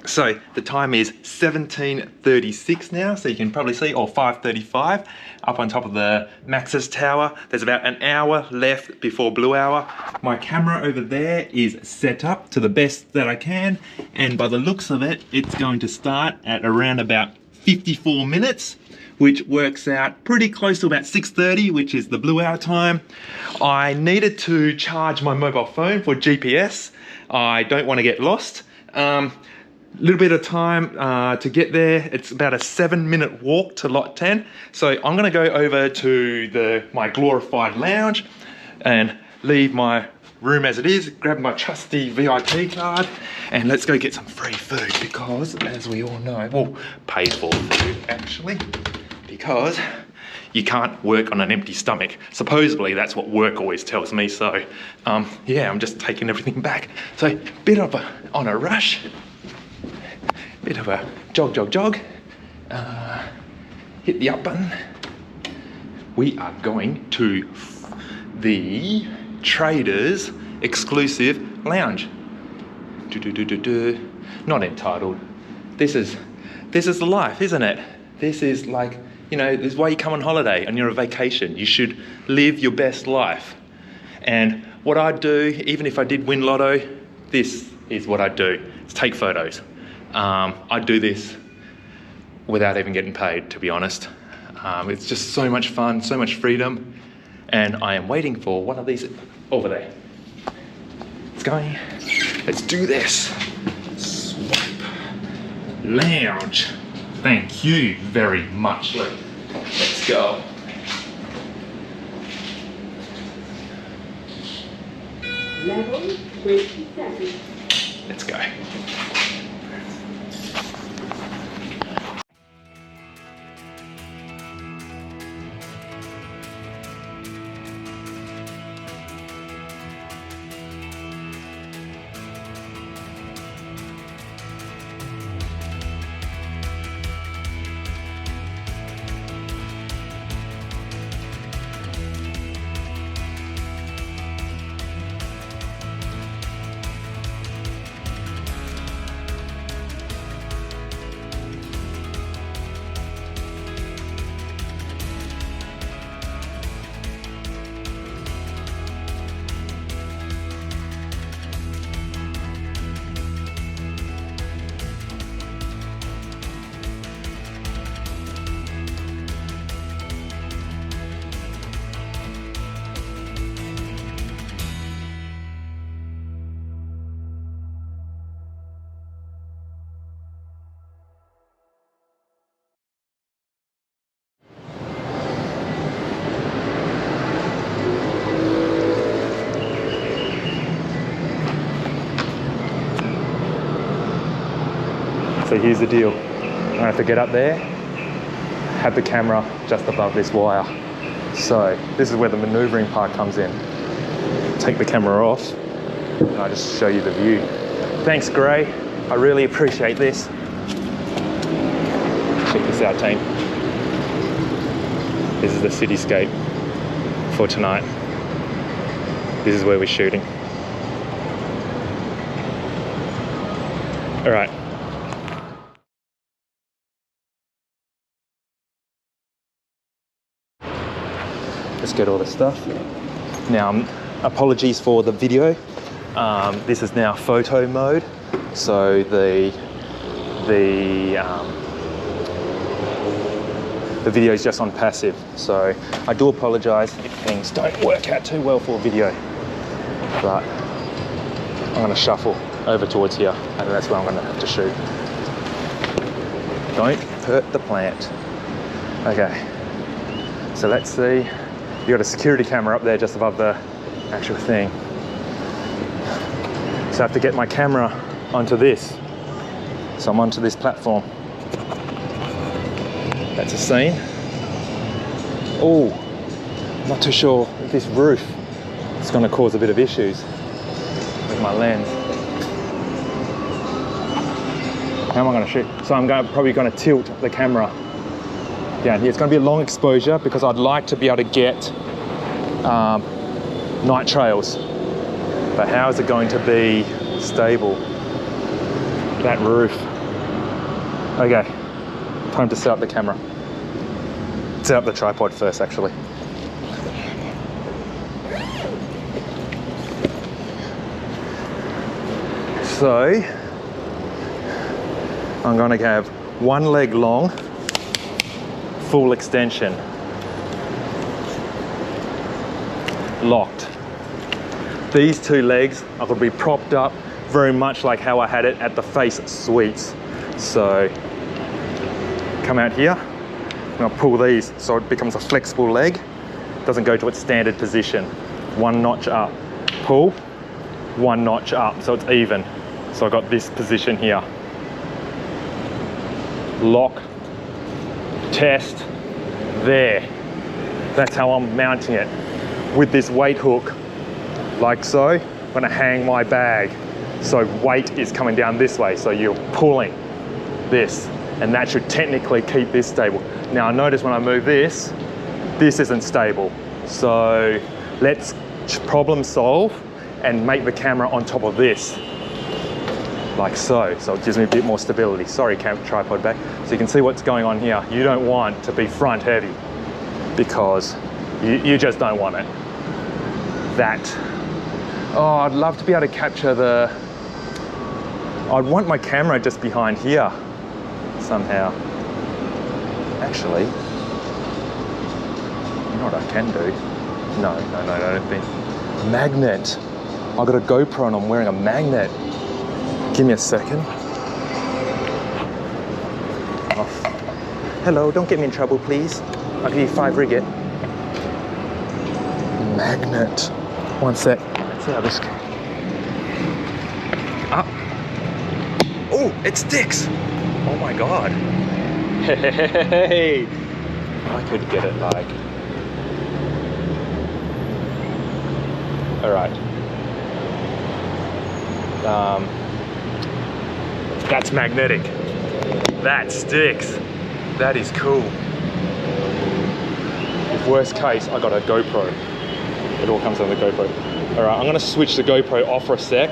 So the time is 17:36 now, so you can probably see, or 5:35, up on top of the Max's tower. There's about an hour left before blue hour. My camera over there is set up to the best that I can, and by the looks of it, it's going to start at around about 54 minutes, which works out pretty close to about 6:30, which is the blue hour time. I needed to charge my mobile phone for GPS. I don't want to get lost. Little bit of time to get there. It's about a 7-minute walk to lot 10. So I'm gonna go over to my glorified lounge and leave my room as it is, grab my trusty VIP card, and let's go get some free food because, as we all know, well, paid for food actually, because you can't work on an empty stomach. Supposedly that's what work always tells me. So yeah, I'm just taking everything back. So bit of on a rush. Bit of a jog. Hit the up button. We are going to the Traders exclusive lounge. Not entitled. This is the life, isn't it? This is like, you know, this is why you come on holiday and you're on vacation. You should live your best life. And what I'd do, even if I did win lotto, this is what I'd do. It's take photos. I'd do this without even getting paid, to be honest. It's just so much fun, so much freedom, and I am waiting for one of these over there. It's going. Let's do this. Swipe. Lounge. Thank you very much. Let's go. Level 27. Let's go. So here's the deal. I'm gonna have to get up there, have the camera just above this wire. So this is where the maneuvering part comes in. Take the camera off, and I just show you the view. Thanks, Gray. I really appreciate this. Check this out, team. This is the cityscape for tonight. This is where we're shooting. All right. Let's get all the stuff. Now, apologies for the video. This is now photo mode, so the video is just on passive. So I do apologise if things don't work out too well for a video, but I'm going to shuffle over towards here, and that's where I'm going to have to shoot. Don't hurt the plant. Okay, so let's see. You got a security camera up there just above the actual thing. So I have to get my camera onto this. So I'm onto this platform. That's a scene. Oh, not too sure if this roof is going to cause a bit of issues with my lens. How am I going to shoot? So I'm probably going to tilt the camera down here. It's going to be a long exposure because I'd like to be able to get night trails. But how is it going to be stable? That roof. Okay, time to set up the camera. Set up the tripod first, actually. So, I'm gonna have one leg long, full extension, locked. These two legs are gonna be propped up very much like how I had it at the face suites. So, come out here, I'm gonna pull these so it becomes a flexible leg, doesn't go to its standard position. One notch up, pull, one notch up, so it's even. So I got this position here. Lock, test, there. That's how I'm mounting it. With this weight hook, like so, I'm gonna hang my bag. So weight is coming down this way, so you're pulling this, and that should technically keep this stable. Now notice when I move this, this isn't stable. So let's problem solve and make the camera on top of this. Like so, so it gives me a bit more stability. Sorry, tripod back. So you can see what's going on here. You don't want to be front heavy because you just don't want it. That. Oh, I'd love to be able to capture the, I'd want my camera just behind here somehow. Actually, you know what I can do? No, I don't think. Magnet. I got a GoPro and I'm wearing a magnet. Give me a second. Oh. Hello, don't get me in trouble, please. I'll give you 5 ringgit. Magnet. One sec. Let's see how this goes. Ah. Oh, it sticks. Oh my God. Hey. I could get it like. All right. That's magnetic. That sticks. That is cool. If worst case, I got a GoPro. It all comes on the GoPro. All right, I'm gonna switch the GoPro off for a sec